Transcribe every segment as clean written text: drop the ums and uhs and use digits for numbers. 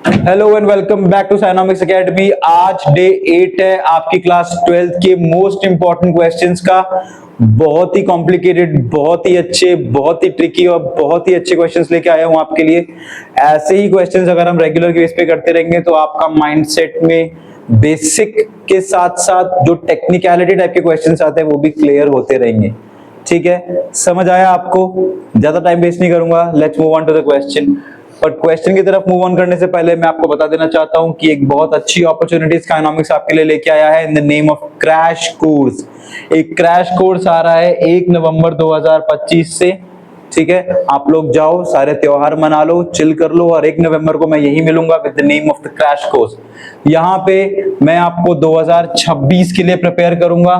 Hello and welcome back to साइनोमिक्स academy. आज day 8 है आपकी क्लास 12th के मोस्ट इंपॉर्टेंट क्वेश्चंस का। बहुत ही कॉम्प्लिकेटेड, बहुत ही अच्छे, बहुत ही ट्रिकी और बहुत ही अच्छे क्वेश्चंस लेके आया हूं आपके लिए। ऐसे ही क्वेश्चंस अगर हम रेगुलर बेस पे करते रहेंगे तो आपका माइंडसेट में बेसिक के साथ साथ जो टेक्निकलिटी टाइप के क्वेश्चंस आते हैं वो भी क्लियर होते रहेंगे। ठीक है, समझ आया आपको? ज्यादा टाइम वेस्ट नहीं करूंगा, let's move on to the question. पर क्वेश्चन की तरफ मूव ऑन करने से पहले मैं आपको बता देना चाहता हूं कि एक बहुत अच्छी अपॉर्चुनिटी स्काइनॉमिक्स आपके लिए लेके आया है in the name of crash course. एक क्रैश कोर्स आ रहा है 1 नवंबर 2025 से। ठीक है, आप लोग जाओ, सारे त्योहार मना लो, चिल कर लो, और 1 नवंबर को मैं यही मिलूंगा with the name of the crash course. यहाँ पे मैं आपको 2026 के लिए प्रिपेयर करूंगा।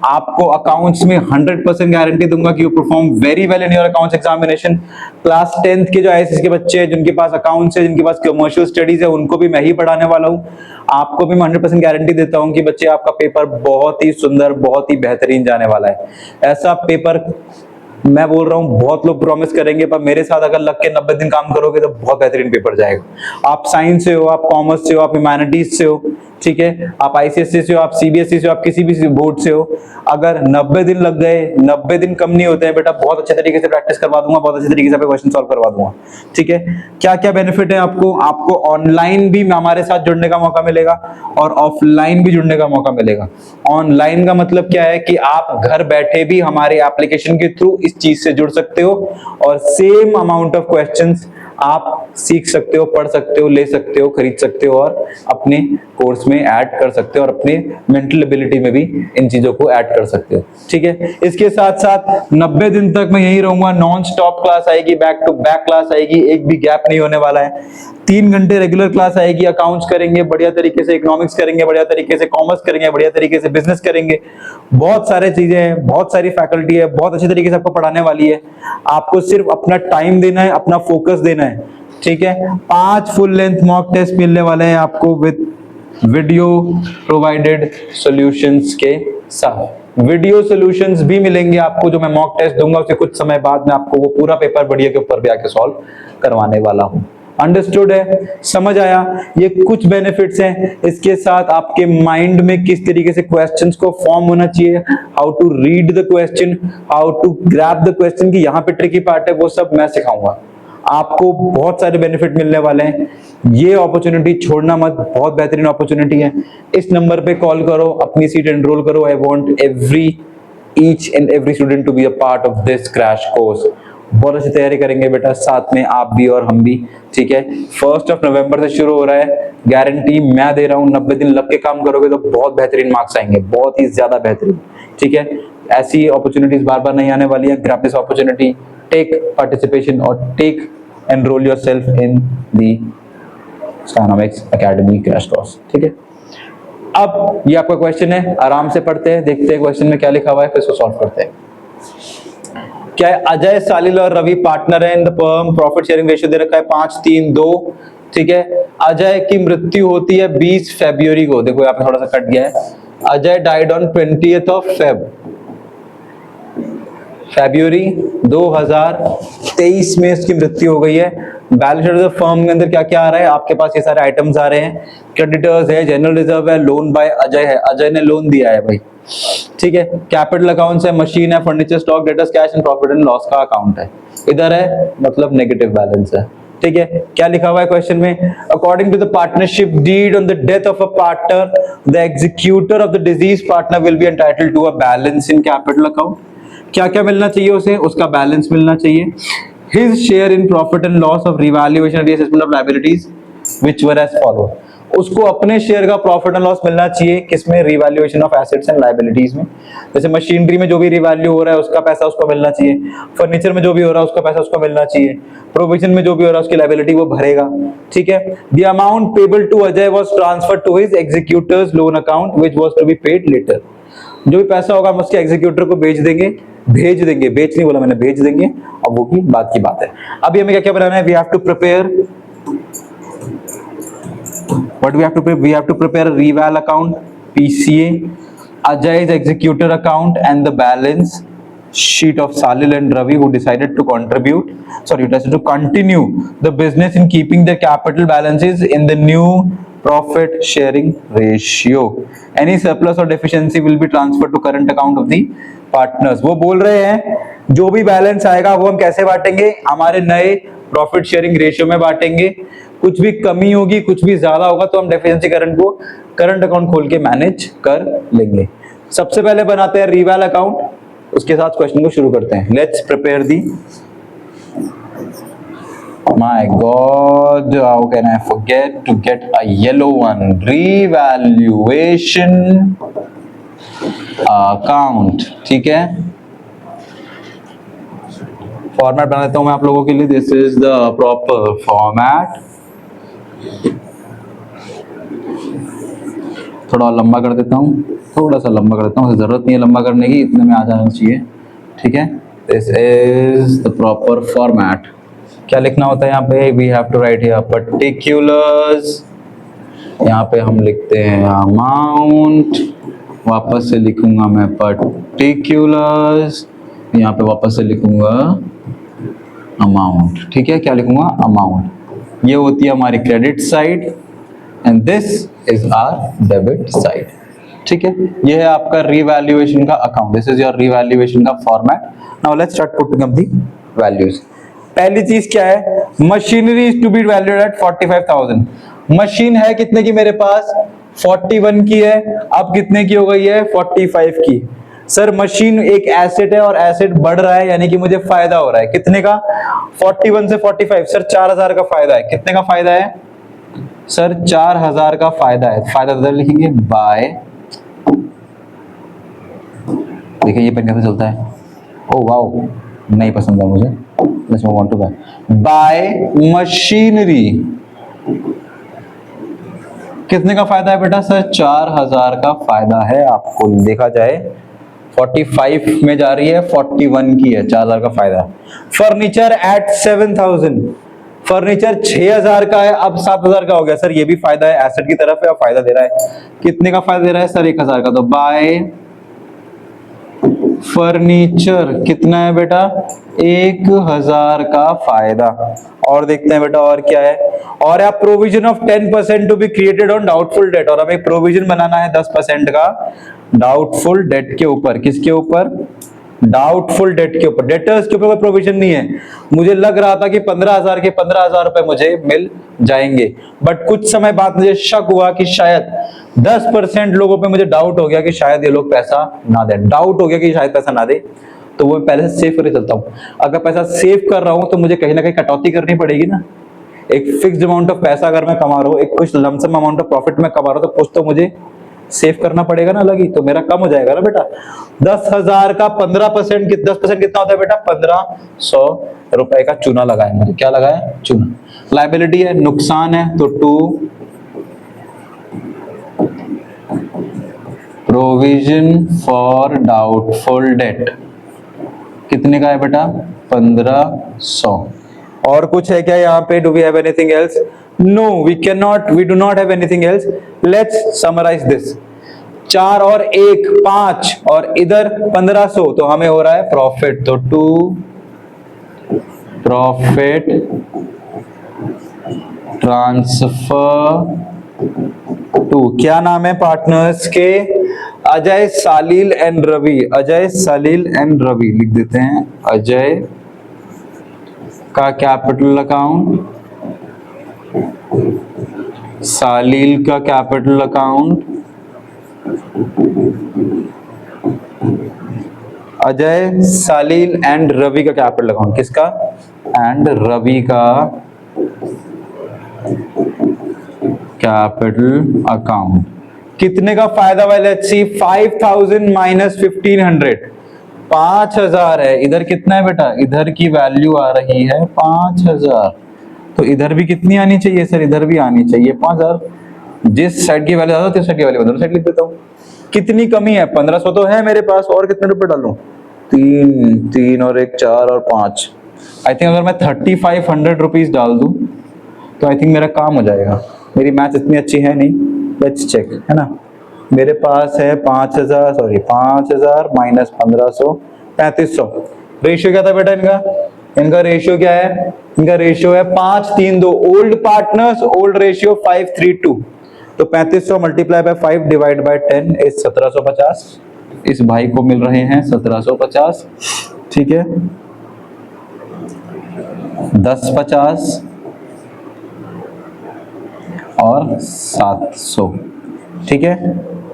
आपको अकाउंट्स में 100% गारंटी दूंगा कि you perform very well in your accounts examination. Class 10th के जो आईएएस के बच्चे हैं, जिनके पास अकाउंट्स है, जिनके पास कमर्शियल स्टडीज है, उनको भी मैं ही पढ़ाने वाला हूँ। आपको भी मैं 100% गारंटी देता हूँ कि बच्चे आपका पेपर बहुत ही सुंदर, बहुत ही बेहतरीन जाने वाला है। ऐसा पेपर मैं बोल रहा हूं, बहुत लोग प्रॉमिस करेंगे, पर मेरे साथ अगर लग के 90 दिन काम करोगे तो बहुत बेहतरीन पेपर जाएगा। आप साइंस से हो, आप कॉमर्स से हो, आप ह्यूमैनिटीज से हो, ठीक है, आप आईसीएसई से हो, आप सीबीएसई से हो, आप किसी भी बोर्ड से हो, अगर 90 दिन लग गए, 90 दिन कम नहीं होते हैं बेटा, बहुत अच्छे तरीके से प्रैक्टिस करवा दूंगा, बहुत अच्छे तरीके से क्वेश्चन सॉल्व करवा दूंगा। ठीक है, क्या क्या बेनिफिट है आपको? आपको ऑनलाइन भी हमारे साथ जुड़ने का मौका मिलेगा और ऑफलाइन भी जुड़ने का मौका मिलेगा। ऑनलाइन का मतलब क्या है कि आप घर बैठे भी हमारे एप्लीकेशन के थ्रू इस चीज से जुड़ सकते हो और सेम अमाउंट ऑफ क्वेश्चंस आप सीख सकते हो, पढ़ सकते हो, ले सकते हो, खरीद सकते हो और अपने कोर्स में ऐड कर सकते हो और अपने मेंटल एबिलिटी में भी इन चीजों को ऐड कर सकते हो। ठीक है, इसके साथ साथ 90 दिन तक मैं यही रहूंगा। नॉन स्टॉप क्लास आएगी, बैक टू बैक क्लास आएगी, एक भी गैप नहीं होने वाला है। 3 घंटे रेगुलर क्लास आएगी, अकाउंट्स करेंगे बढ़िया तरीके से, इकोनॉमिक्स करेंगे बढ़िया तरीके से, कॉमर्स करेंगे बढ़िया तरीके से, बिजनेस करेंगे। बहुत सारे चीजें हैं, बहुत सारी फैकल्टी है, बहुत अच्छी तरीके से आपको पढ़ाने वाली है। आपको सिर्फ अपना टाइम देना है, अपना फोकस देना है। ठीक है, 5 फुल लेंथ मॉक टेस्ट मिलने वाले हैं आपको विद वीडियो प्रोवाइडेड सॉल्यूशंस के साथ। वीडियो सॉल्यूशंस भी मिलेंगे आपको, जो मैं मॉक टेस्ट दूंगा उसके कुछ समय बाद में आपको वो पूरा पेपर बढ़िया के ऊपर भी आके सॉल्व करवाने वाला हूं। अंडरस्टूड है? समझ आया? ये कुछ बेनिफिट्स हैं। इसके साथ आपके माइंड में किस तरीके से क्वेश्चंस को फॉर्म होना चाहिए, how to read the question, how to grab the question, की यहाँ पे ट्रिकी पार्ट है, वो सब मैं सिखाऊंगा आपको। बहुत सारे बेनिफिट मिलने वाले हैं। ये अपॉर्चुनिटी छोड़ना मत, बहुत बेहतरीन अपॉर्चुनिटी है। इस नंबर पे कॉल करो, अपनी सीट एनरोल करो। I want each and every student to be a part of this crash course. बहुत अच्छी तैयारी करेंगे बेटा, साथ में आप भी और हम भी। ठीक है, 1 नवंबर से शुरू हो रहा है, गारंटी मैं दे रहा हूँ। 90 दिन लग के काम करोगे तो बहुत बेहतरीन मार्क्स आएंगे, बहुत ही ज्यादा बेहतरीन। ठीक है, ऐसी अपॉर्चुनिटीज बार बार नहीं आने वाली है। Grab this opportunity, take participation और take enrol yourself in the Skynomics academy crash course. ठीक है, अब ये आपका क्वेश्चन है, आराम से पढ़ते हैं, देखते हैं क्वेश्चन में क्या लिखा हुआ है, फिर इसको सॉल्व करते हैं। क्या है? अजय, सालिल और रवि पार्टनर है in the firm. Profit sharing ratio दे रखा है 5:3:2। ठीक है, अजय की मृत्यु होती है 20 फरवरी को। देखो यहाँ पे थोड़ा सा कट गया है। Ajay died on 20th of फरवरी 2023 में इसकी मृत्यु हो गई है। Balance sheet of the firm के अंदर क्या क्या आ रहा है? आपके पास ये सारे आइटम्स आ रहे हैं। क्रेडिटर्स है, जनरल रिजर्व है, लोन बाय अजय है, अजय ने लोन दिया है भाई। ठीक है, कैपिटल अकाउंट्स है, मशीन है, furniture, stock, debtors, cash and profit and loss का अकाउंट है। इधर है मतलब नेगेटिव बैलेंस है। ठीक है, क्या लिखा हुआ है क्वेश्चन में? According to the partnership deed on the death of a partner, the executor of the deceased partner will be entitled to a balance in capital account. क्या क्या मिलना चाहिए उसे? उसका बैलेंस मिलना चाहिए। His share in profit and loss of revaluation and reassessment of liabilities which were as follow. उसको अपने शेयर का प्रॉफिट एंड लॉस मिलना चाहिए, किसमें? Revaluation of assets and liabilities में। जैसे मशीनरी में जो भी रिवैल्यू हो रहा है उसका पैसा उसको मिलना चाहिए, फर्नीचर में जो भी हो रहा है उसका पैसा उसको मिलना चाहिए, प्रोविजन में जो भी हो रहा है उसकी लायबिलिटी वो भरेगा। ठीक है, the amount payable to Ajay was transferred to his executors loan account which was to be paid later. जो भी पैसा होगा हम उसके एग्जीक्यूटर को भेज देंगे, बेच नहीं बोला मैंने, भेज देंगे। अब वो की बात है। अभी हमें क्या क्या बनाना है? We have to prepare what we have to prepare a reval account, PCA, Ajay's executor account and the balance, sheet of Salil and Ravi who decided to continue the business in keeping their capital balances in the new profit sharing ratio. Any surplus or deficiency will be transferred to current account of the partners. वो बोल रहे हैं जो भी balance आएगा वो हम कैसे बांटेंगे, हमारे नए प्रॉफिट शेयरिंग रेशियो में बांटेंगे। कुछ भी कमी होगी, कुछ भी ज्यादा होगा तो हम डेफिशिएंसी करंट को करंट अकाउंट खोल के मैनेज कर लेंगे। सबसे पहले बनाते हैं रिवैल अकाउंट, उसके साथ क्वेश्चन को शुरू करते हैं। Let's prepare the, my god how can I forget to get a yellow one, revaluation account. ठीक है, फॉर्मेट बना देता हूं मैं आप लोगों के लिए। This is the proper format. थोड़ा लंबा कर देता हूं, थोड़ा सा लंबा कर देता हूं, जरूरत नहीं है लंबा करने की, इतने में आ जाना चाहिए। ठीक है, this is the proper format. क्या लिखना होता है यहाँ पे, we have to write here particulars, यहाँ पे हम लिखते हैं अमाउंट, वापस से लिखूंगा मैं पर्टिकुलर्स, यहाँ पे वापस से लिखूंगा अमाउंट। ठीक है, क्या लिखूंगा, अमाउंट। ये होती है हमारी credit side and this is our debit side. ठीक है, ये है आपका रिवैल्यूएशन का account, this is your revaluation का format. Now let's start putting up the values. पहली चीज क्या है, machinery is to be valued at 45,000। Machine है कितने की मेरे पास, 41 की है, अब कितने की हो गई है, 45 की। सर मशीन एक एसेट है और एसेट बढ़ रहा है यानी कि मुझे फायदा हो रहा है, कितने का, 41 से 45। सर 4000 का फायदा है, कितने का फायदा है सर, 4000 का फायदा है। फायदा इधर लिखेंगे बाय, देखिए ये पेन कैसे चलता है, ओ वाओ नहीं पसंद है मुझे, let's move on to buy machinery. कितने का फायदा है बेटा, सर 4000 का फायदा है। आपको देखा जाए 45 में जा रही है, 41 की है, 4000 का फायदा। फर्नीचर एट 7000, फर्नीचर 6000 का है, अब 7000 का हो गया। सर ये भी फायदा है, एसेट की तरफ है और फायदा दे रहा है। कितने का फायदा दे रहा है सर, 1000 का। तो बाय फर्नीचर कितना है बेटा, 1000 का फायदा। और देखते हैं बेटा और क्या है, और आप provision of 10% to be created on doubtful debt, और हमें एक प्रोविजन बनाना है 10% का डाउटफुल डेट के ऊपर। किसके ऊपर, डाउटफुल डेट के ऊपर। डेटर्स के ऊपर कोई प्रोविजन नहीं है। मुझे लग रहा था कि 15,000 के 15,000 रुपए मुझे मिल जाएंगे, बट कुछ समय बाद मुझे शक हुआ कि शायद 10% लोगों पे मुझे डाउट हो गया कि शायद ये लोग पैसा ना दे, डाउट हो गया कि शायद पैसा ना दे, तो वो पहले से सेव करके चलता हूँ। अगर पैसा सेव कर रहा हूँ तो मुझे कहीं ना कहीं कटौती करनी पड़ेगी ना। एक फिक्स्ड अमाउंट ऑफ पैसा अगर मैं कमा रहा हूँ, एक कुछ लमसम अमाउंट ऑफ प्रॉफिट में कमा रहा हूँ, तो कुछ तो मुझे सेव करना पड़ेगा ना अलग ही, तो मेरा कम हो जाएगा ना बेटा। 10,000 का 15%, 10% कितना होता है बेटा, 1500 रुपए का चूना लगाए मुझे। क्या लगाए, चूना। लायबिलिटी है, नुकसान है, तो to provision for doubtful debt. कितने का है बेटा, 1500। और कुछ है क्या यहाँ पे, do we have anything else, no we can not, we do not have anything else. Let's summarise this, 4 और 1 5 और इधर 1500, तो हमें हो रहा है प्रॉफिट। तो टू प्रॉफिट ट्रांसफर टू, क्या नाम है पार्टनर्स के, अजय सालील एंड रवि। अजय सालील एंड रवि लिख देते हैं। अजय का कैपिटल अकाउंट, सालील का capital account, Ajay Salil and Ravi का कैपिटल अकाउंट। किसका, एंड रवि का कैपिटल अकाउंट। कितने का फायदा हुआ, लेट्स सी, 5000 माइनस 1500, 5000 है। इधर कितना है बेटा, इधर की वैल्यू आ रही है 5000, तो इधर भी कितनी आनी चाहिए सर, इधर भी आनी चाहिए 5000। जिस साइड की वैल्यू ज्यादा, उस साइड की वैल्यू दोनों साइड लिख देता हूँ। कितनी कमी है, 1500 तो है मेरे पास, और कितने रुपए डालूं, 3 और 1 4 और 5। आई थिंक अगर मैं 3500 रुपीज डाल दूं तो आई थिंक मेरा काम हो जाएगा। मेरी मैथ इतनी अच्छी है नहीं, लेट्स चेक, है ना। मेरे पास है 5000 माइनस 1500 3500। रेशियो क्या था बेटा इनका रेशियो क्या है? इनका रेशियो है 5-3-2। Old partners old ratio 5:3:2। तो 3500 multiply by 5 divide by 10 is 1750। इस भाई को मिल रहे हैं 1750, ठीक है। 1050 और 700, ठीक है।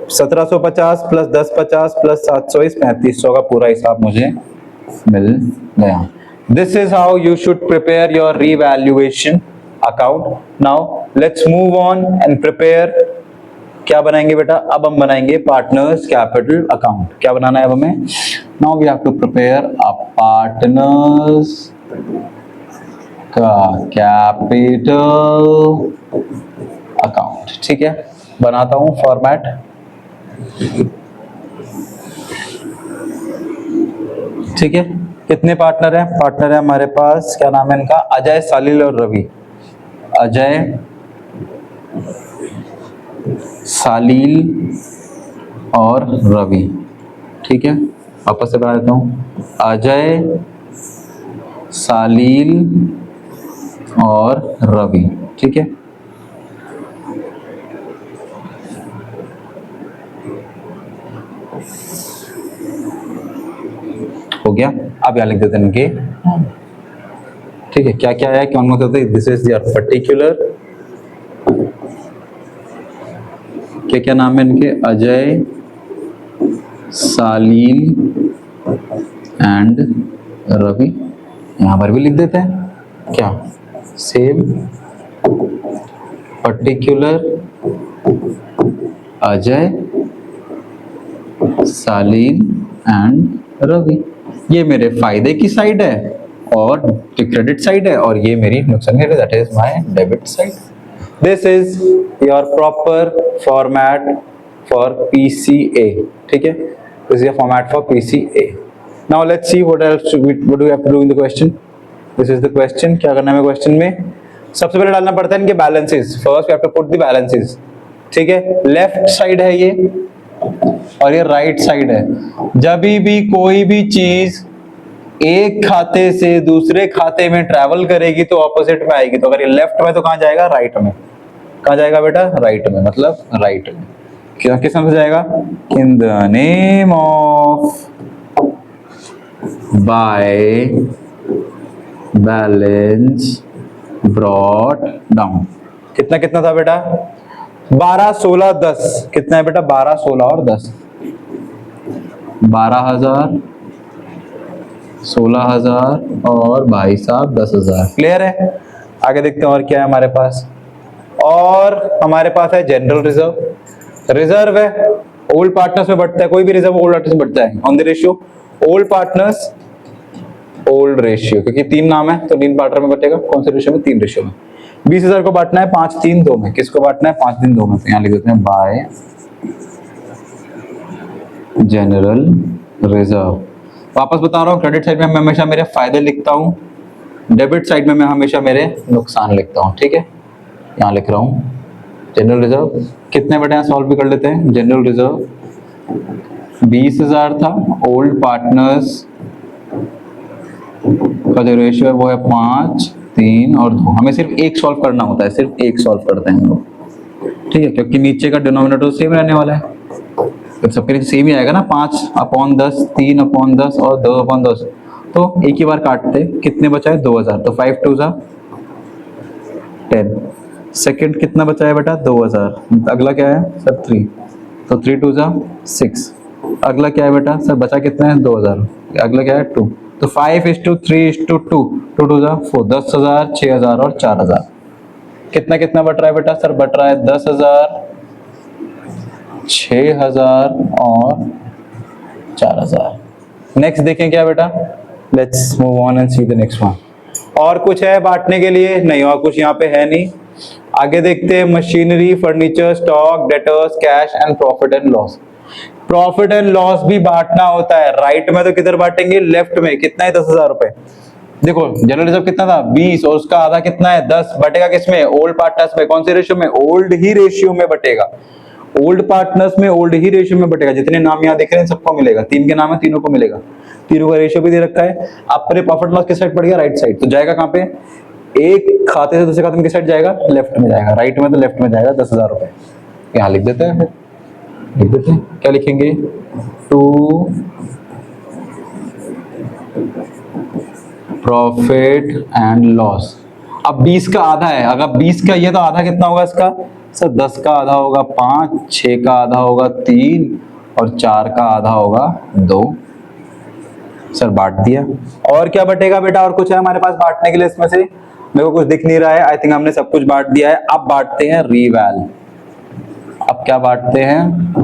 1750 प्लस 1050 प्लस 700 इस 3500 का पूरा हिसाब मुझे मिल गया। This is how you should prepare your revaluation account. Now let's move on and prepare. क्या बनाएंगे बेटा? अब हम बनाएंगे पार्टनर्स कैपिटल अकाउंट। क्या बनाना है अब हमें? Now we have to prepare a partners का कैपिटल अकाउंट, ठीक है। बनाता हूं फॉर्मेट। ठीक है, कितने पार्टनर हैं? पार्टनर है हमारे पास, क्या नाम है इनका? अजय, सालिल और रवि। अजय, सालिल और रवि, ठीक है। वापस से बना देता हूं। अजय, सालिल और रवि, ठीक है। हो गया। अब यहां लिख देते हैं इनके, ठीक है। क्या क्या है, कौन कौन से? This is your particular. क्या क्या नाम है इनके? अजय, सालील एंड रवि। यहां पर भी लिख देते हैं क्या? Same particular Ajay, Salil and Ravi. ये मेरे फायदे की साइड है और क्रेडिट साइड है, और ये मेरी नुकसान की, that is my debit side. This is your proper format for PCA, ठीक है। This is your format for PCA। Now let's see what else what do we have to do in the question. This is the question. क्या करना है हमें question में? सबसे पहले डालना पड़ता है इनके balances. First we have to put the balances, ठीक है। लेफ्ट साइड है ये और ये राइट साइड है। जब भी कोई भी चीज एक खाते से दूसरे खाते में ट्रैवल करेगी तो ऑपोजिट में आएगी। तो अगर ये लेफ्ट में तो कहां जाएगा? राइट में। कहां जाएगा बेटा? राइट में, मतलब राइट में। क्या किस नाम से जाएगा? In the name of by balance brought down. कितना कितना था बेटा? 12, 16, 10। कितना है बेटा? 12, 16 और 10। 12,000, 16,000 और भाई साहब 10,000। क्लियर है? आगे देखते हैं और क्या है हमारे पास। और हमारे पास है जनरल रिजर्व। रिजर्व है ओल्ड पार्टनर्स में बढ़ता है, कोई भी रिजर्व ओल्ड पार्टनर्स में बढ़ता है on the ratio old partners old ratio, क्योंकि 3 नाम है तो 3 पार्टनर में बटेगा। कौन से रेशियो में? 3 रेशियो में। 20,000 को बांटना है 5-3-2 में। किसको बांटना है? 5-3-2 में। तो यहां लिख देते हैं बाय जनरल रिजर्व। वापस बता रहा हूँ, क्रेडिट साइड में मैं हमेशा मेरे फायदे लिखता हूँ, डेबिट साइड में मैं हमेशा मेरे नुकसान लिखता हूँ, ठीक है। यहाँ लिख रहा हूँ जनरल रिजर्व। कितने बेटे? यहाँ सॉल्व भी कर लेते हैं। जनरल रिजर्व 20,000 था। ओल्ड पार्टनर्स का जो रेशियो है वो है 5, 3 और 2। हमें सिर्फ एक सॉल्व करना होता है, सिर्फ एक सॉल्व करते हैं हम लोग, ठीक है, क्योंकि नीचे का डिनोमिनेटर सेम रहने वाला है। तो सबके नीचे सेम ही आएगा ना, 5/10, 3/10 और 2/10। तो एक ही बार काटते, कितने बचा है? 2,000। तो 5 2 जा 10। सेकंड कितना बचा है बेटा? 2,000। अगला क्या है सर? 3। तो 3 2 जा 6। अगला क्या है बेटा सर? बचा कितना है? 2,000। अगला क्या है? 2। तो 5:3:2 2 2 जा 4। 10,000, 6,000 और 4,000। कितना कितना बट रहा है बेटा? सर बट रहा है 10,000, 6,000 और 4,000। नेक्स्ट देखें क्या बेटा? Let's move on and see the next one. और कुछ है बांटने के लिए? नहीं, और कुछ यहाँ पे है नहीं। आगे देखते हैं machinery, furniture, stock, debtors, cash and profit and loss. Profit and loss भी बांटना होता है। राइट में तो किधर बांटेंगे? लेफ्ट में। कितना है? 10,000 रुपए। देखो जनरल रिजर्व कितना था? 20 और उसका आधा कितना है? 10। बटेगा किसमें? ओल्ड पार्टनर्स में। कौन से रेशियो में? ओल्ड ही रेशियो में बटेगा। ओल्ड पार्टनर्स में ओल्ड ही रेशियो में बटेगा, जितने नाम यहाँ दिख रहे हैं सबको मिलेगा, 3 के नाम है तीनों को मिलेगा, तीनों का रेशियो भी दे रखा है। आपने प्रॉफिट लॉस किस साइड पड़ गया, राइट साइड, तो जाएगा कहाँ पे, एक खाते से दूसरे खाते में किस साइड जाएगा, लेफ्ट में जाएगा, राइट में तो लेफ्ट में जाएगा 10,000 रुपए। यहाँ लिख देते हैं, फिर लिख देते हैं, क्या लिखेंगे, टू प्रॉफिट एंड लॉस। अब 20 का आधा है, अगर 20 का ये तो आधा कितना होगा इसका सर, 10 का आधा होगा 5, 6 का आधा होगा 3 और 4 का आधा होगा 2। सर बांट दिया, और क्या बटेगा बेटा, और कुछ है हमारे पास बांटने के लिए इसमें से, मेरे को कुछ दिख नहीं रहा है, आई थिंक हमने सब कुछ बांट दिया है। अब बांटते हैं रीवैल, अब क्या बांटते हैं,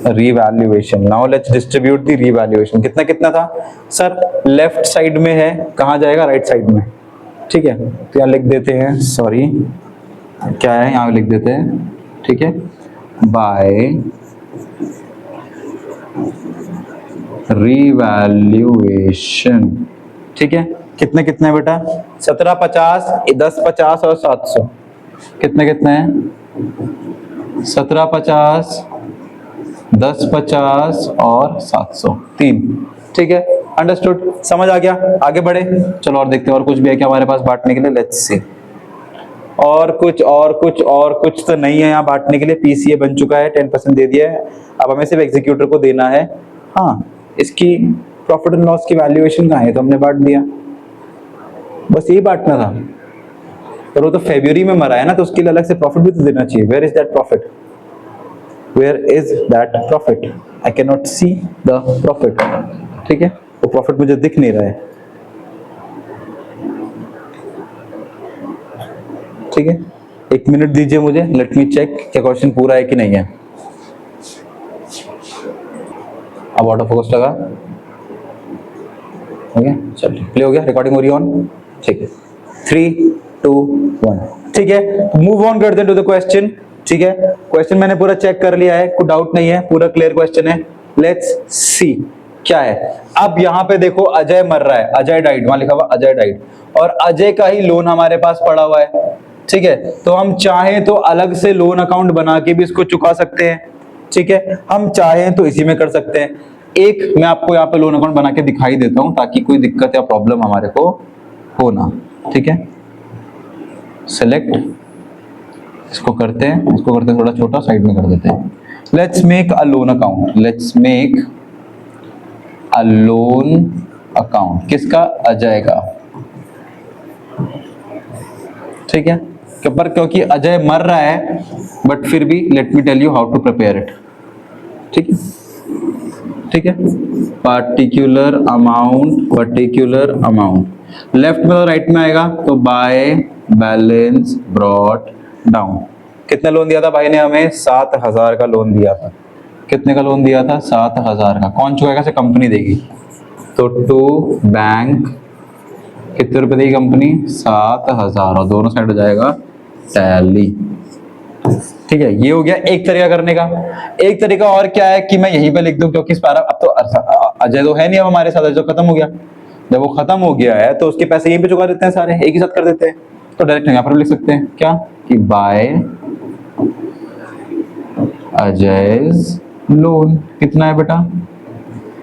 revaluation. Now let's distribute the revaluation. कितना कितना था सर, लेफ्ट साइड में है, कहां जाएगा, राइट साइड में, ठीक है, तो यहाँ लिख देते हैं, सॉरी क्या है यहाँ लिख देते हैं, ठीक है, बाय रिवैल्यूएशन, ठीक है। कितने कितने है बेटा, 17, 50, 10, 50 और 700, कितने कितने हैं, 17, 50, 10, 50 और 700, 3, ठीक है, अंडरस्टूड, समझ आ गया, आगे बढ़े, चलो और देखते हैं और कुछ भी है क्या हमारे पास बांटने के लिए, लेट्स सी। और कुछ तो नहीं है यहाँ बांटने के लिए, पीसीए बन चुका है, 10% दे दिया है, अब हमें सिर्फ एग्जीक्यूटर को देना है। हाँ, इसकी प्रॉफिट एंड लॉस की वैल्यूएशन कहाँ है, तो हमने बांट दिया, बस यही बांटना था, पर वो तो फरवरी में मरा है ना, तो उसके लिए अलग से प्रॉफिट भी तो देना चाहिए। Where is that profit, where is that profit, I can not see the profit, ठीक है, वो प्रॉफिट मुझे दिख नहीं रहा है, ठीक है, 1 मिनट दीजिए मुझे, लेट मी चेक क्या क्वेश्चन पूरा है कि नहीं है। अब ऑटो फोकस लगा, हो गया, चलिए प्ले हो गया, रिकॉर्डिंग हो रही है ऑन, ठीक है, 3, 2, 1, ठीक है, मूव ऑन करते हैं टू द क्वेश्चन, ठीक है। क्वेश्चन मैंने पूरा चेक कर लिया है, कोई डाउट नहीं है, पूरा क्लियर क्वेश्चन है, लेट्स सी क्या है। अब यहाँ पे देखो अजय मर रहा है, अजय डाइड, वहां लिखा हुआ अजय डाइड, और अजय का ही लोन हमारे पास पड़ा हुआ है, ठीक है, तो हम चाहें तो अलग से लोन अकाउंट बना के भी इसको चुका सकते हैं, ठीक है, हम चाहें तो इसी में कर सकते हैं। एक मैं आपको यहाँ पे लोन अकाउंट बना के दिखाई देता हूं ताकि कोई दिक्कत या प्रॉब्लम हमारे को हो ना, ठीक है, सेलेक्ट, इसको करते हैं थोड़ा छोटा, साइड में कर देते हैं। Let's make a loan account, let's make a loan account, किसका, अजय का, ठीक है, पर क्योंकि अजय मर रहा है, बट फिर भी let me tell you how to prepare it, ठीक है, ठीक है, पार्टिकुलर अमाउंट, लेफ्ट में और राइट में आएगा, तो बाय बैलेंस ब्रॉट डाउन। कितना लोन दिया था भाई ने हमें, 7,000 का लोन दिया था, कितने का लोन दिया था, 7,000 का, कौन चुकाएगा, से कंपनी देगी, तो टू बैंक, कितने रुपए देगी कंपनी, 7,000, और दोनों साइड हो जाएगा टैली, ठीक है, ये हो गया एक तरीका करने का। एक तरीका और क्या है कि मैं यहीं पे लिख दूं, क्योंकि इस पारा अब तो अजय तो है नहीं अब हमारे साथ, जो खत्म हो गया, जब वो खत्म हो गया है तो उसके पैसे यहीं पे चुका देते हैं, सारे एक ही साथ कर देते हैं, तो डायरेक्ट यहाँ पर लिख सकते हैं क्या, कि बाय अजय's लोन, कितना है बेटा,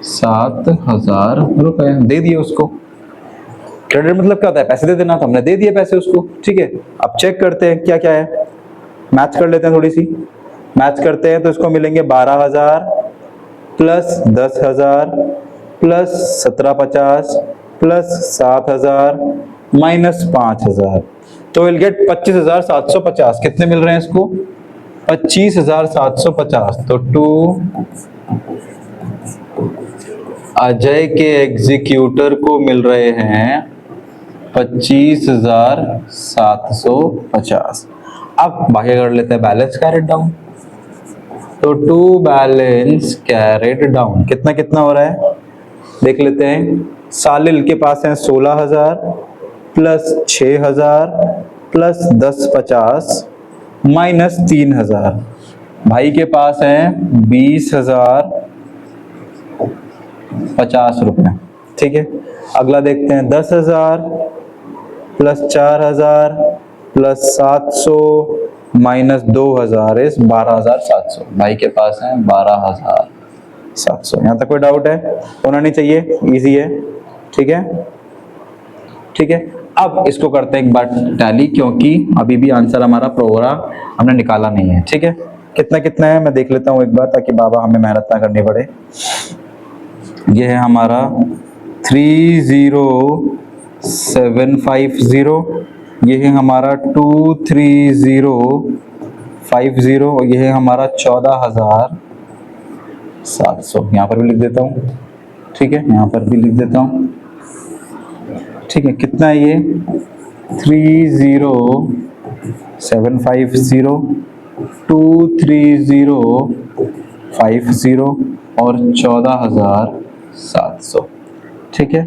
7,000 रुपए, दे दिए उसको। क्रेडिट मतलब क्या होता है, पैसे दे देना, तो हमने दे दिए पैसे उसको, ठीक है। अब चेक करते हैं क्या क्या है, मैच कर लेते हैं, थोड़ी सी मैच करते हैं, तो इसको मिलेंगे 12,000 प्लस 10,000 प्लस 1750 प्लस 7,000 माइनस 5,000, तो विल गेट 25,750। कितने मिल रहे हैं इसको, 25,750। तो टू अजय के एग्जीक्यूटर को मिल रहे हैं 25,750। अब बाकी कर लेते हैं बैलेंस कैरेट डाउन, तो टू बैलेंस कैरेट डाउन कितना कितना हो रहा है देख लेते हैं। सालिल के पास है 16,000 प्लस 6,000 प्लस 1050 माइनस 3,000। भाई के पास है 20,050 रुपए, ठीक है। अगला देखते हैं 10,000 प्लस 4,000 प्लस 700 माइनस 2000 इज 12,700। भाई के पास है 12,700। यहाँ तक कोई डाउट है? होना नहीं चाहिए, इजी है। ठीक है, ठीक है। अब इसको करते हैं एक बार टैली, क्योंकि अभी भी आंसर हमारा प्रोग्राम हमने निकाला नहीं है। ठीक है, कितना कितना है मैं देख लेता हूँ एक बार, ताकि बाबा हमें मेहनत ना करनी पड़े। ये है हमारा 30750, ये है हमारा 23050, और ये है हमारा 14,700। यहाँ पर भी लिख देता हूँ। ठीक है, यहाँ पर भी लिख देता हूँ। ठीक है, कितना है ये? 30750, 23050 और 14,700। ठीक है,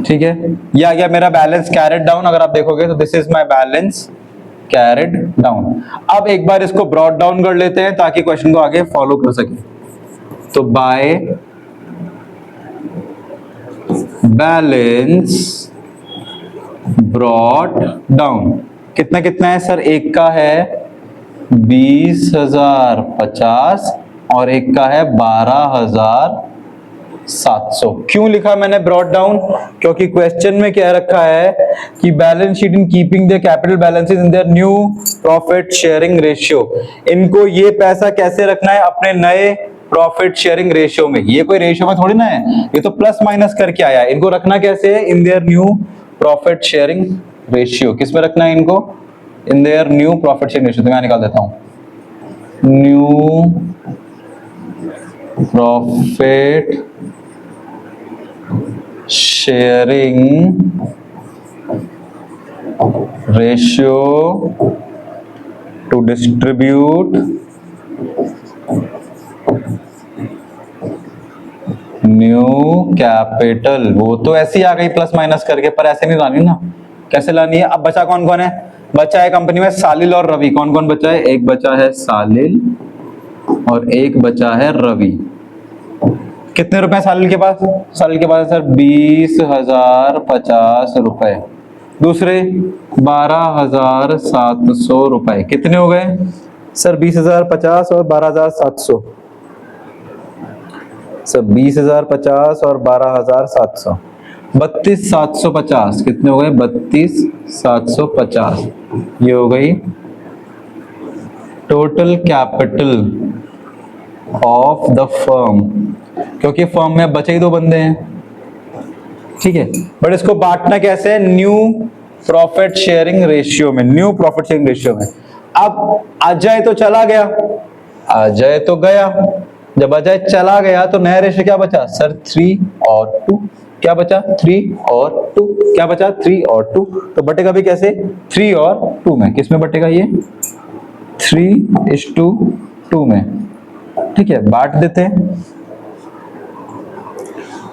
ठीक है। ये आ गया मेरा बैलेंस कैरेट डाउन। अगर आप देखोगे तो this is my balance carried down. अब एक बार इसको ब्रॉड डाउन कर लेते हैं ताकि क्वेश्चन को आगे फॉलो कर सके। तो बाय बैलेंस ब्रॉड डाउन कितना कितना है सर? एक का है 20,050 और एक का है 12,700। क्यों लिखा मैंने ब्रॉड डाउन? क्योंकि क्वेश्चन में क्या रखा है कि balance sheet in keeping the capital balances in their new profit sharing ratio. इनको ये पैसा कैसे रखना है? अपने नए प्रॉफिट शेयरिंग रेशियो में। ये कोई रेशियो में थोड़ी ना है, ये तो प्लस माइनस करके आया है। इनको रखना कैसे है? In their new profit sharing ratio. किस में रखना है इनको? In their new profit sharing ratio. तो मैं निकाल देता हूं, new profit sharing ratio two distribute new capital. वो तो ऐसी आ गई प्लस माइनस करके, पर ऐसे नहीं लानी ना। कैसे लानी है? अब बचा कौन कौन है? बचा है कंपनी में सालिल और रवि। कौन कौन बचा है? एक बचा है सालिल और एक बचा है रवि। कितने रुपए सालिल के पास? सालिल के पास है सर 20,050 रुपए। दूसरे 12,700 रुपए। कितने हो गए सर? 20,050 और 12,700। सर 20,050 और 12,700, 32,750। कितने हो गए? 32,750। ये हो गई total capital of the firm, क्योंकि फर्म में बचे ही दो बंदे हैं। ठीक है, बट इसको बांटना कैसे है? न्यू प्रॉफिट शेयरिंग रेशियो में। न्यू प्रॉफिट शेयरिंग रेशियो में। अब अजय तो चला गया, अजय तो गया। जब अजय चला गया तो नया रेशियो क्या बचा सर? 3 और 2। क्या बचा? 3 और 2। क्या बचा? 3 और 2। तो बटेगा भी कैसे? 3 और 2 में। किस में बटेगा ये? 3:2 में। ठीक है, बांट देते हैं,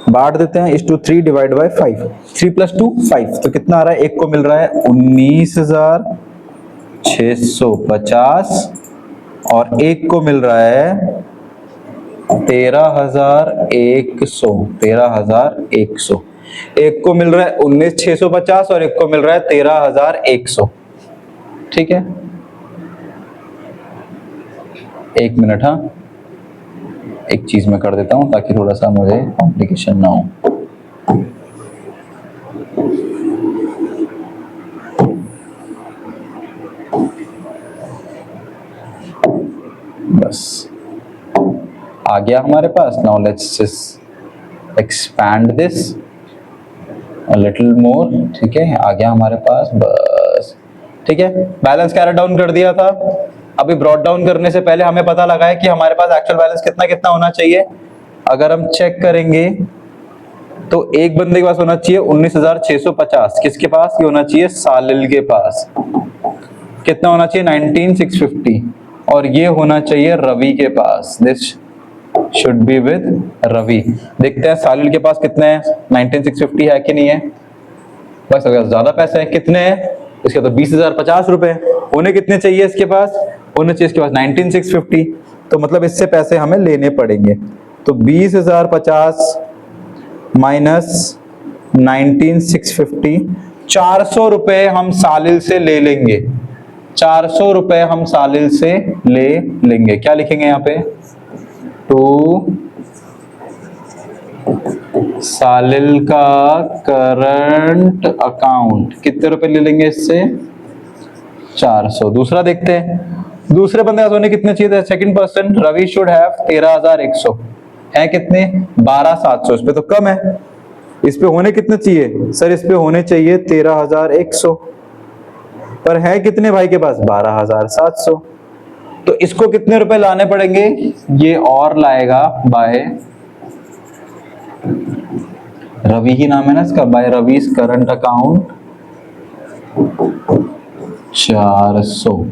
बांट देते हैं। इस टू 3 डिवाइड बाय 5। 3 + 2 5। तो कितना आ रहा है? एक को मिल रहा है 19,650 और एक को मिल रहा है 13,100। 13,100। एक को मिल रहा है 19,650 और एक को मिल रहा है 13,100। ठीक है, एक मिनट। हाँ, एक चीज मैं कर देता हूं ताकि थोड़ा सा मुझे कॉम्प्लिकेशन ना हो। बस आ गया हमारे पास। Now let's just expand this a little more. ठीक है, आ गया हमारे पास बस। ठीक है, बैलेंस कैरेट डाउन कर दिया था। अभी ब्रॉड डाउन करने से पहले हमें पता लगा है कि हमारे पास एक्चुअल बैलेंस कितना कितना होना चाहिए। अगर हम चेक करेंगे तो एक बंदे के पास होना चाहिए 19,650। किसके पास? ये होना चाहिए सालिल के पास। कितना होना चाहिए? 19,650। और ये होना चाहिए रवि के पास। This should be with Ravi. देखते हैं सालिल के पास कितने हैं, 19,650 है कि नहीं है। बस अगर ज्यादा पैसे हैं, कितने हैं इसके, तो 20,050 रुपए। उन्हें कितने चाहिए इसके पास, उन्हें चाहिए इसके पास 19,650, तो मतलब इससे पैसे हमें लेने पड़ेंगे। तो 20,050 माइनस 19,650, 400 रुपए हम सालिल से ले लेंगे। 400 रुपए हम सालिल से ले लेंगे। क्या लिखेंगे यहाँ पे, टू सालिल का करंट अकाउंट, कितने रुपए ले लेंगे इससे, 400। दूसरा देखते हैं, दूसरे बंदे का कितने चाहिए थे, second person Ravi should have 13,100, है कितने, 12,700। इस पे तो कम है, इस पे होने कितने चाहिए सर, इस पे होने चाहिए 13,100, पर है कितने भाई के पास, 12,700। तो इसको कितने रुपए लाने पड़ेंगे, ये और लाएगा बाय रवि ही नाम है ना इसका, बाय रवि's करंट अकाउंट 400।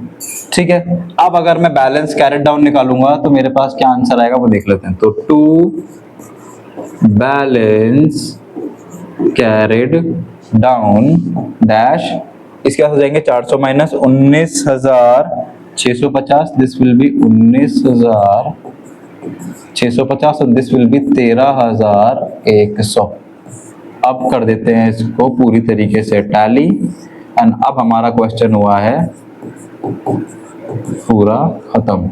ठीक है, अब अगर मैं बैलेंस कैरेट डाउन निकालूंगा तो मेरे पास क्या आंसर आएगा वो देख लेते हैं। तो to balance carried down dash, इसके पास हो जाएंगे 400 माइनस 19,650, दिस विल बी 19,650 और दिस विल बी 13,100। अब कर देते हैं इसको पूरी तरीके से टैली, एंड अब हमारा क्वेश्चन हुआ है पूरा खत्म।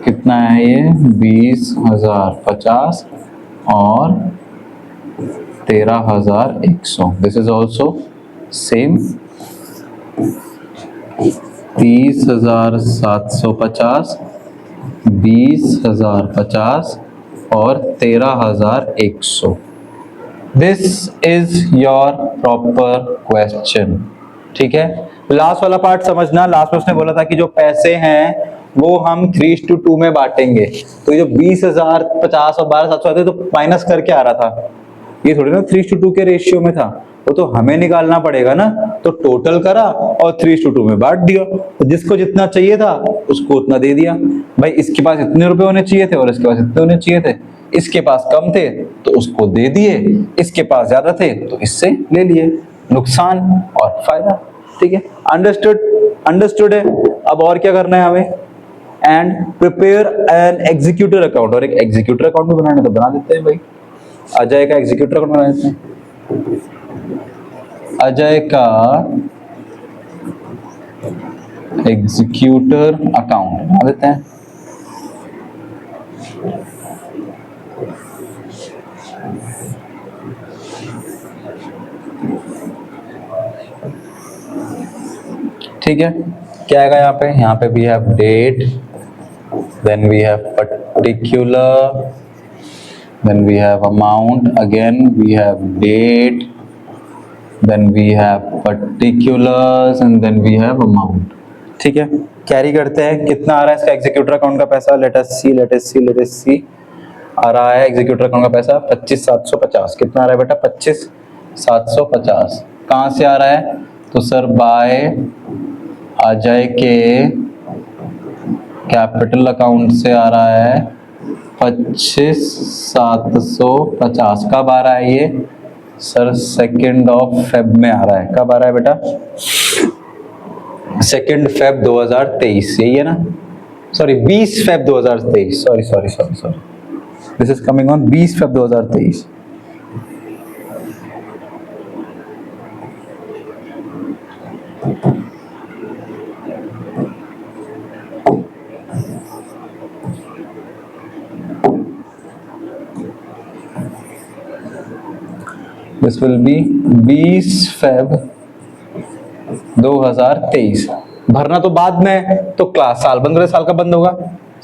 कितना है ये, 20,050 और 13,100। दिस इज ऑल्सो सेम, 30,750, 20,050 और 13,100। This is your proper question. ठीक है, लास्ट वाला पार्ट समझना। लास्ट में उसने बोला था कि जो पैसे हैं वो हम 3:2 में बांटेंगे। तो ये जो 20,050 और 12,700 आते तो माइनस करके आ रहा था, ये थोड़ी ना 3:2 के रेशियो में था, वो तो हमें निकालना पड़ेगा ना। तो टोटल करा और 3:2 में बांट दिया, तो जिसको जितना चाहिए था उसको उतना दे दिया। भाई इसके पास इतने रुपए होने चाहिए थे और इसके पास इतने होने चाहिए थे, इसके पास कम थे तो उसको दे दिए, इसके पास ज्यादा थे तो इससे ले लिए। नुकसान और फायदा। ठीक है, अंडरस्टूड है। अब और क्या करना है हमें, and prepare an executor account. और एक एग्जीक्यूटर अकाउंट भी बनाना तो बना देते हैं भाई। अजय का एग्जीक्यूटर अकाउंट बना देते हैं। अजय का एग्जीक्यूटर अकाउंट बना देते हैं। ठीक है, क्या आएगा यहाँ पे, यहाँ पे we have debt, then we have particular, then we have amount, again we have date, then we have particulars and then we have amount। ठीक है, कैरी करते हैं। कितना आ रहा है इसका एग्जीक्यूटर अकाउंट का पैसा, लेट अस सी आ रहा है एग्जीक्यूटर अकाउंट का पैसा 25,750। कितना आ रहा है बेटा, 25,750। कहाँ से आ रहा है, तो सर बाय अजय के कैपिटल अकाउंट से आ रहा है 25,750। कब आ रहा है ये सर, 2 फेब में आ रहा है। कब आ रहा है बेटा, 2 फेब 2023, यही है ना, sorry 20 Feb 2023, sorry this is coming on 20 Feb 2023। This will be 20 Feb 2023। भरना तो बाद में, तो क्लास साल बंद, साल का बंद होगा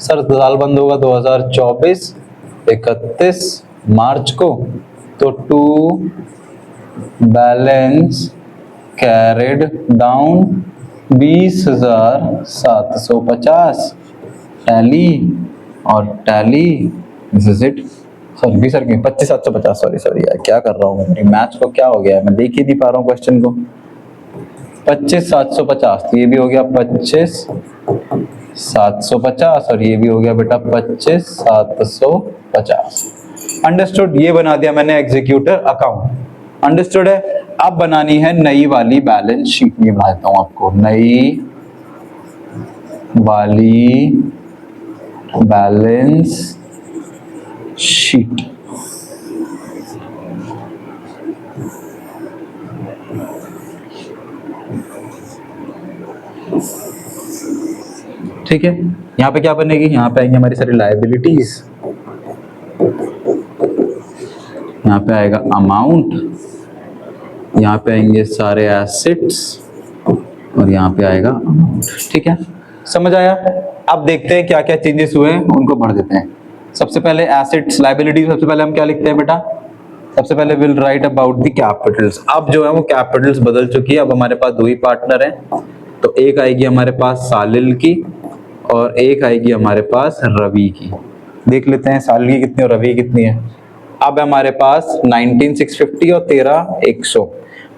सर, साल बंद होगा 2024 31 मार्च को। तो to balance carried down 20,750 tally और tally, this is it. Sorry 25,750, sorry यार क्या कर रहा हूँ, मैथ्स को क्या हो गया है, मैं देख ही नहीं पा रहा हूँ क्वेश्चन को। 25,750, तो ये भी हो गया 25,750 750 और ये भी हो गया बेटा 25,750। अंडरस्टूड, ये बना दिया मैंने एग्जीक्यूटर अकाउंट। अंडरस्टूड है। अब बनानी है नई वाली बैलेंस शीट। ये बना देता हूं आपको, नई वाली बैलेंस शीट। ठीक है, यहाँ पे क्या बनेगी, यहाँ पे आएंगे हमारी सारी लायबिलिटीज, यहाँ पे आएगा अमाउंट, यहाँ पे आएंगे सारे एसेट्स और यहाँ पे आएगा अमाउंट। ठीक है, समझ आया। अब देखते हैं क्या क्या चेंजेस हुए हैं, उनको भर देते हैं। सबसे पहले एसेट्स लायबिलिटीज, सबसे पहले हम क्या लिखते हैं बेटा, सबसे पहले will write about the Capitals. अब जो है वो कैपिटल्स बदल चुकी है, अब हमारे पास दो ही पार्टनर हैं, तो एक आएगी हमारे पास सालिल की और एक आएगी हमारे पास रवि की। देख लेते हैं सालिल की कितनी और रवि की कितनी है। अब हमारे पास 19,650 और 13,100।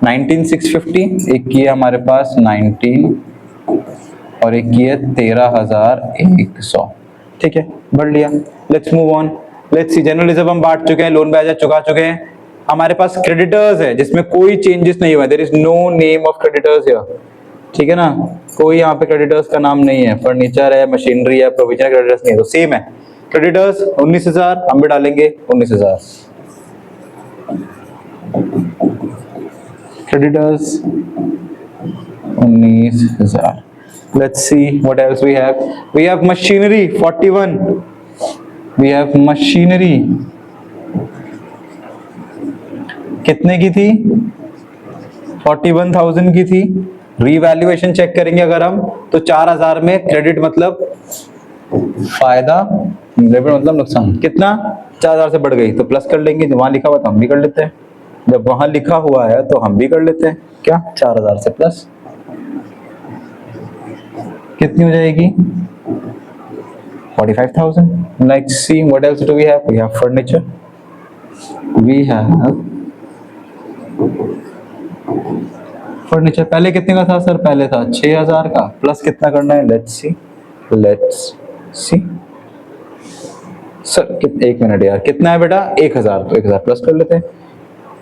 19,650 एक की है हमारे पास 19 और एक की है 13,100। ठीक है, भर लिया। Let's move on, let's see. General reserve हम बांट चुके हैं, लोन ब्याज चुका चुके हैं। हमारे पास क्रेडिटर्स है जिसमें कोई चेंजेस नहीं हुआ, there is no name of creditors here. ठीक है ना, कोई यहाँ पे क्रेडिटर्स का नाम नहीं है। फर्नीचर है, मशीनरी है, प्रोविजनल क्रेडिटर्स नहीं है, तो सेम है। क्रेडिटर्स 19,000, हम भी डालेंगे 19,000। Creditors 19,000। Let's see what else we have. We have machinery 41. We have machinery कितने की थी, 41,000 की थी। रीवैल्यूएशन चेक करेंगे अगर हम, तो 4,000 में क्रेडिट मतलब फायदा, डेबिट मतलब नुकसान। कितना, 4,000 से बढ़ गई तो प्लस कर लेंगे, वहां लिखा हुआ तो हम भी कर लेते हैं। जब वहां लिखा हुआ है तो हम भी कर लेते हैं। क्या, 4,000 से प्लस कितनी हो जाएगी, 45,000। Let's see what else do we have. We have furniture. We have furniture. पहले कितने का था सर, पहले था 6,000 का, प्लस कितना करना है, लेट्स सी सर। एक मिनट यार, कितना है बेटा, 1,000, तो 1,000 प्लस कर लेते हैं।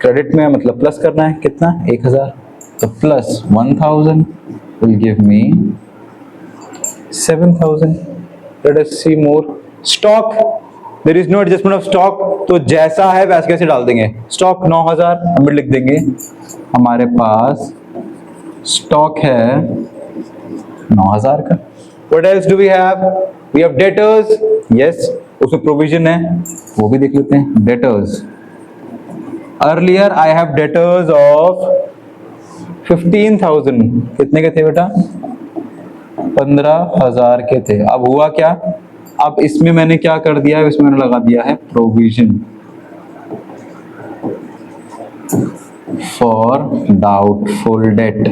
क्रेडिट में मतलब प्लस करना है, कितना, 1,000, तो plus 1,000 will give me 7,000। Let us see more. Stock, there is no adjustment of stock, तो जैसा है वैसे कैसे डाल देंगे। स्टॉक 9,000 हम भी लिख देंगे, हमारे पास स्टॉक है 9,000 का। What else do we have? We have debtors. Yes, उसमें प्रोविजन है, वो भी देख लेते हैं। Debtors, earlier I have debtors of 15,000। कितने के थे बेटा, 15,000 के थे। अब हुआ क्या, अब इसमें मैंने क्या कर दिया है, इसमें मैंने लगा दिया है प्रोविजन फॉर डाउटफुल डेट।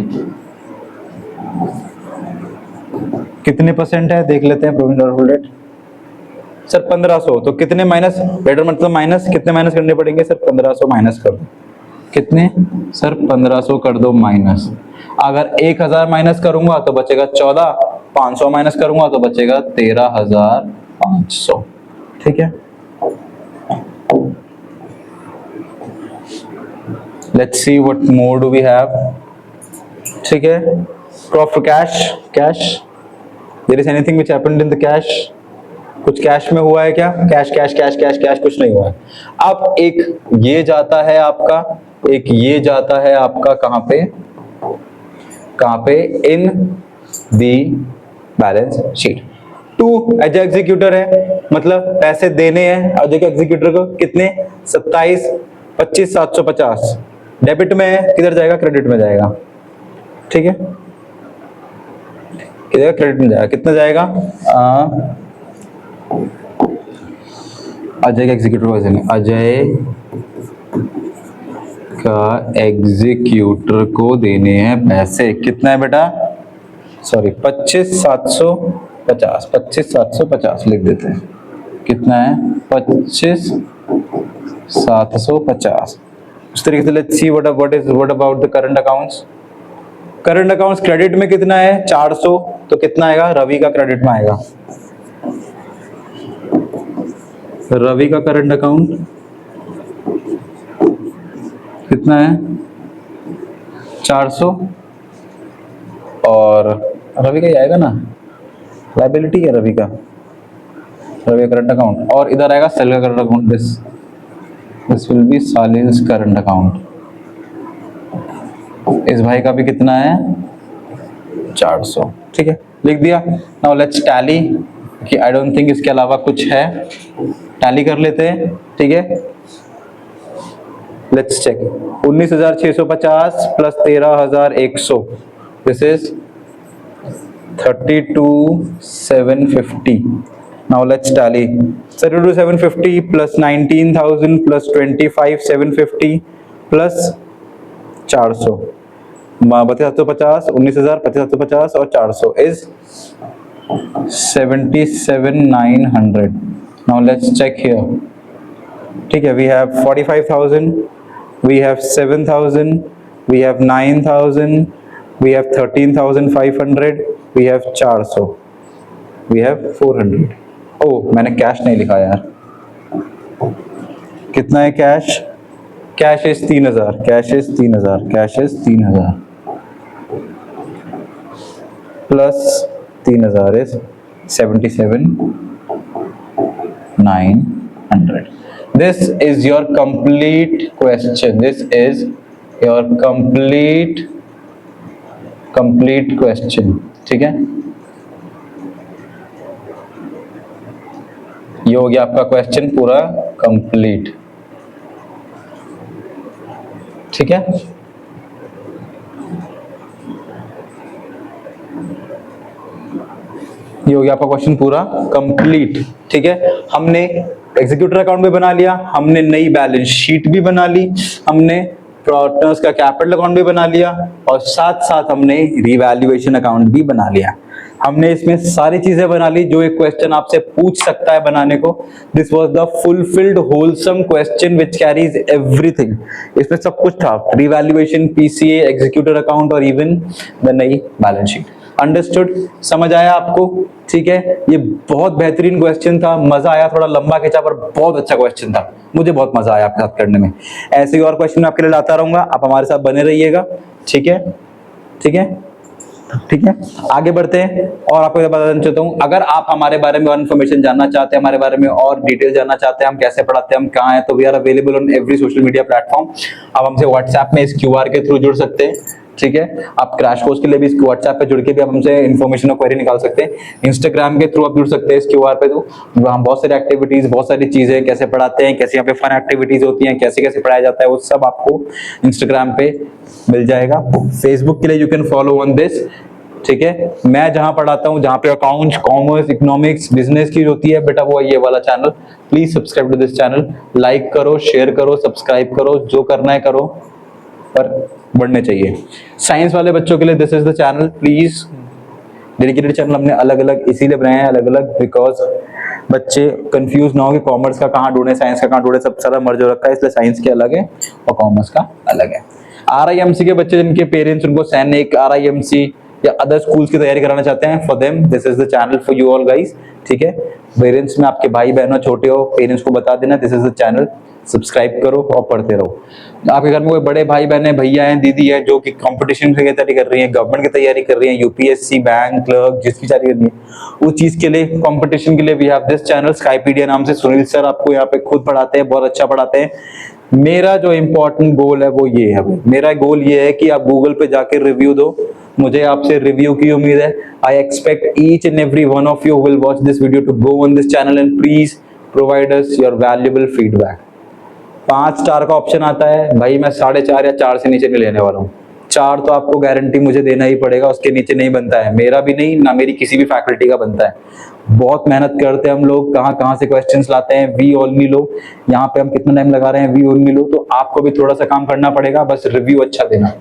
कितने परसेंट है देख लेते हैं प्रोविजन डाउटफुल डेट। सर 1500, तो कितने माइनस, बेटर मतलब माइनस, कितने माइनस करने पड़ेंगे सर, 1500 माइनस कर दो। कितने सर, 1500 कर दो माइनस। अगर 1,000 माइनस करूंगा तो बचेगा 14, 500 माइनस करूंगा तो बचेगा 13,500। ठीक है, let's see what more do we have. ठीक है, profit cash, there is anything which happened in the cash, कुछ कैश में हुआ है क्या, कैश कुछ नहीं हुआ है। अब एक ये जाता है आपका, एक ये जाता है आपका, कहां पे in the balance sheet. To as executor है, मतलब पैसे देने हैं एज एग्जीक्यूटर को, कितने, 27, 25, 750। डेबिट में है, किधर जाएगा, क्रेडिट में जाएगा। ठीक है, किधर, क्रेडिट में जाएगा। कितना जाएगा, अजय का एग्जीक्यूटर को देंगे, अजय का एग्जीक्यूटर को देने हैं पैसे। कितना है बेटा, सॉरी 25,750, 25,750 लिख देते हैं। कितना है, 25,750। उस तरीके से let's see what about the current accounts. Current accounts credit में कितना है 400, तो कितना आएगा रवि का क्रेडिट में आएगा, रवि का करंट अकाउंट कितना है 400, और रवि का ही आएगा ना, लायबिलिटी है रवि का, रवि करंट अकाउंट, और इधर आएगा सेल का current account, this will be Salil's current account. इस भाई का भी कितना है 400, ठीक है लिख दिया। नाउ लेट्स टैली, कि आई डोंट थिंक इसके अलावा कुछ है, टैली कर लेते हैं, ठीक है। Let's check, 19,650 plus 13,100, this is 32,750। Now let's tally, 32,750 plus 19,000 plus 25,750 plus 400, 32,750, 19,000, 32,750 और 400 is 77,900। Now let's check here, ठीक है, we have 45,000, we have 7,000, we have 9,000, we have 13,500, we have 400, we have 400। ओ मैंने कैश नहीं लिखा यार, कितना है cash, cash is 3,000, cash is 3,000, cash is 3,000 plus 3,000 is 77,900। This is your complete question, this is your complete question, ठीक है। ये हो गया आपका क्वेश्चन पूरा कंप्लीट, ठीक है। ये हो गया आपका क्वेश्चन पूरा कंप्लीट, ठीक है। हमने एग्जीक्यूटर अकाउंट भी बना लिया, हमने नई बैलेंस शीट भी बना ली, हमने पार्टनर्स का कैपिटल अकाउंट भी बना लिया, और साथ साथ हमने रिवैल्यूएशन अकाउंट भी बना लिया। हमने इसमें सारी चीजें बना ली जो एक क्वेश्चन आपसे पूछ सकता है बनाने को। This was the fulfilled wholesome question which carries everything. इसमें सब कुछ था, रिवैल्यूएशन, पीसीए, एग्जीक्यूटर अकाउंट और इवन द नई बैलेंस शीट। अंडरस्टूड, समझ आया आपको, ठीक है। ये बहुत बेहतरीन क्वेश्चन था, मजा आया, थोड़ा लंबा खींचा पर बहुत अच्छा क्वेश्चन था, मुझे बहुत मजा आया आपके साथ करने में। ऐसे ही और क्वेश्चन मैं आपके लिए लाता रहूंगा, आप हमारे साथ बने रहिएगा, ठीक है, ठीक है, ठीक है। आगे बढ़ते हैं और आपको बताना चाहता हूँ, अगर आप हमारे बारे में और इन्फॉर्मेशन जानना चाहते हैं, हमारे बारे में और डिटेल जानना चाहते हैं, हम कैसे पढ़ाते हैं, हम कहाँ हैं, तो we are available on every social media platform. आप हमसे व्हाट्सएप में इस क्यूआर के थ्रू जुड़ सकते हैं, ठीक है। आप क्रैश कोर्स के लिए भी इस व्हाट्सएप पे जुड़ के भी आप हमसे इन्फॉर्मेशन और क्वेरी निकाल सकते हैं। इंस्टाग्राम के थ्रू आप जुड़ सकते हैं इस क्यूआर पे, तो वहाँ बहुत सारी एक्टिविटीज, बहुत सारी चीजें, कैसे पढ़ाते हैं, कैसे यहाँ पे फन एक्टिविटीज होती हैं, कैसे कैसे पढ़ाया जाता है, वो सब आपको इंस्टाग्राम पे मिल जाएगा। फेसबुक के लिए you can follow on this, ठीक है। मैं जहां पढ़ाता हूं, जहां पे अकाउंट्स, कॉमर्स, इकोनॉमिक्स, बिजनेस की होती है बेटा, वो ये वाला channel. Please subscribe to this channel, like करो, शेयर करो, सब्सक्राइब करो, जो करना है करो, पर बढ़ने चाहिए। साइंस वाले बच्चों के लिए this is the channel, please. Dedicated channel हमने अलग अलग इसीलिए बनाए हैं, अलग अलग, बिकॉज बच्चे कंफ्यूज ना हो कि कॉमर्स का कहाँ ढूंढे, साइंस का कहाँ ढूंढे, सब सारा मर्ज हो रखा है, इसलिए साइंस के अलग है और कॉमर्स का अलग है। RIMC के बच्चे जिनके पेरेंट्स उनको सैनिक, RIMC या अदर स्कूल्स की तैयारी कराना चाहते हैं, for them this is the channel for you all guys, ठीक है। पेरेंट्स में आपके भाई बहनों छोटे हो, पेरेंट्स को बता देना this is the channel, subscribe करो और पढ़ते रहो। आपके घर में कोई बड़े भाई बहन है, भैया हैं, दीदी है, जो कि कंपटीशन की तैयारी कर रही है, गवर्नमेंट की तैयारी कर रही है, UPSC, बैंक, क्लर्क, जिसकी तैयारी करनी है, उस चीज के लिए, कंपटीशन के लिए वी हैव दिस चैनल, स्काईपीडिया नाम से। सुनील सर आपको यहाँ पे खुद पढ़ाते हैं, बहुत अच्छा पढ़ाते हैं। मेरा जो इंपॉर्टेंट गोल है वो ये है, मेरा गोल ये है कि आप गूगल पे जाके रिव्यू दो, मुझे आपसे रिव्यू की उम्मीद है। I expect each and every one of you will watch this video to go on this channel and please provide us your valuable feedback. 5 star का ऑप्शन आता है भाई, मैं 4.5 या 4 से नीचे नहीं लेने वाला हूँ। 4 तो आपको गारंटी मुझे देना ही पड़ेगा, उसके नीचे नहीं बनता है, मेरा भी नहीं, ना मेरी किसी भी फैकल्टी का बनता है। बहुत मेहनत करते हैं हम लोग, कहाँ से क्वेश्चंस लाते हैं, वी ओनली लो, यहाँ पे हम कितना टाइम लगा रहे हैं, वी ओनली लो। तो आपको भी थोड़ा सा काम करना पड़ेगा, बस रिव्यू अच्छा देना।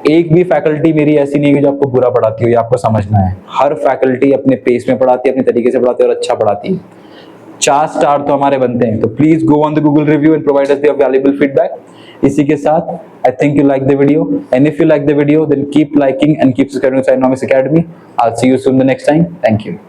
एक भी फैकल्टी मेरी ऐसी नहीं है जो आपको बुरा पढ़ाती हो, ये आपको समझना है। हर फैकल्टी अपने पेस में पढ़ाती है, अपने तरीके से पढ़ाती है और अच्छा पढ़ाती है। 4 स्टार तो हमारे बनते हैं। तो please go on the Google review and provide us your valuable feedback. इसी के साथ I think you like the video, and if you like the video then keep liking and keep subscribing to Cynomics Academy. I'll see you soon the next time. Thank you.